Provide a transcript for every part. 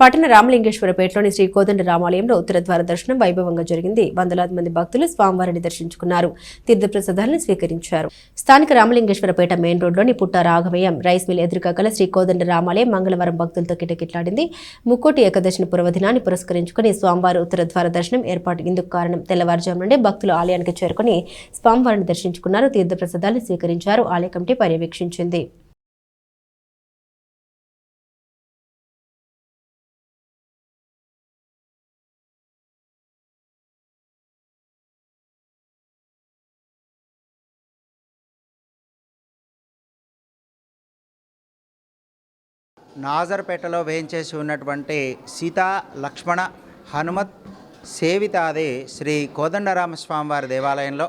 పట్టణ రామలింగేశ్వరపేటలోని శ్రీ కోదండ రామాలయంలో ఉత్తర ద్వార దర్శనం వైభవంగా జరిగింది. వందలాది మంది భక్తులు స్వామివారిని దర్శించుకున్నారు. తీర్థప్రసాదాలను స్వీకరించారు. స్థానిక రామలింగేశ్వరపేట మెయిన్ రోడ్లోని పుట్ట రాఘవయ్యం రైస్ మిల్ ఎదురుగా గల శ్రీ కోదండ రామాలయం మంగళవారం భక్తులతో కిటకిట్లాడింది. ముక్కోటి ఏకాదశిని పర్వదినాన్ని పురస్కరించుకుని స్వామివారి ఉత్తర ద్వార దర్శనం ఏర్పాటు ఇందుకు కారణం. తెల్లవారుజాము నుండి భక్తులు ఆలయానికి చేరుకుని స్వామివారిని దర్శించుకున్నారు. తీర్థప్రసాదాలను స్వీకరించారు. ఆలయ కమిటీ పర్యవేక్షించింది. నాజర్పేటలో వేయించేసి ఉన్నటువంటి సీతా లక్ష్మణ హనుమత్ సేవితాది శ్రీ కోదండరామస్వామివారి దేవాలయంలో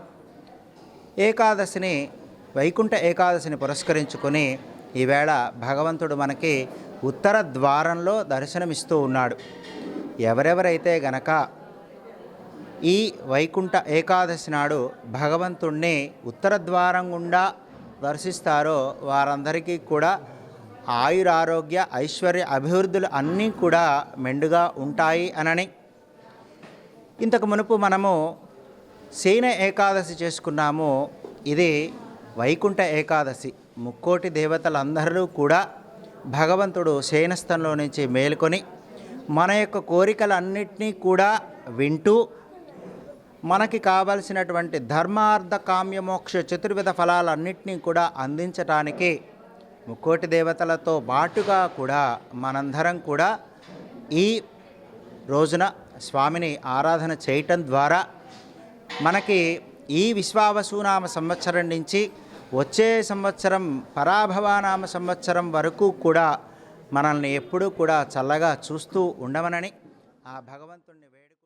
ఏకాదశిని వైకుంఠ ఏకాదశిని పురస్కరించుకొని ఈవేళ భగవంతుడు మనకి ఉత్తర ద్వారంలో దర్శనమిస్తూ ఉన్నాడు. ఎవరెవరైతే గనక ఈ వైకుంఠ ఏకాదశి నాడు భగవంతుణ్ణి ఉత్తర ద్వారం గుండా దర్శిస్తారో వారందరికీ కూడా ఆయురారోగ్య ఐశ్వర్య అభివృద్ధులు అన్నీ కూడా మెండుగా ఉంటాయి అనని, ఇంతకు మునుపు మనము శయన ఏకాదశి చేసుకున్నాము. ఇది వైకుంఠ ఏకాదశి. ముక్కోటి దేవతలందరూ కూడా భగవంతుడు శయనస్థంలో నుంచి మేలుకొని మన యొక్క కోరికలన్నింటినీ కూడా వింటూ మనకి కావలసినటువంటి ధర్మార్థ కామ్యమోక్ష చతుర్విధ ఫలాలన్నింటినీ కూడా అందించటానికి ముక్కోటి దేవతలతో బాటుగా కూడా మనందరం కూడా ఈ రోజున స్వామిని ఆరాధన చేయటం ద్వారా మనకి ఈ విశ్వావసునామ సంవత్సరం నుంచి వచ్చే సంవత్సరం పరాభవానామ సంవత్సరం వరకు కూడా మనల్ని ఎప్పుడూ కూడా చల్లగా చూస్తూ ఉండమనని ఆ భగవంతుణ్ణి వేడుకు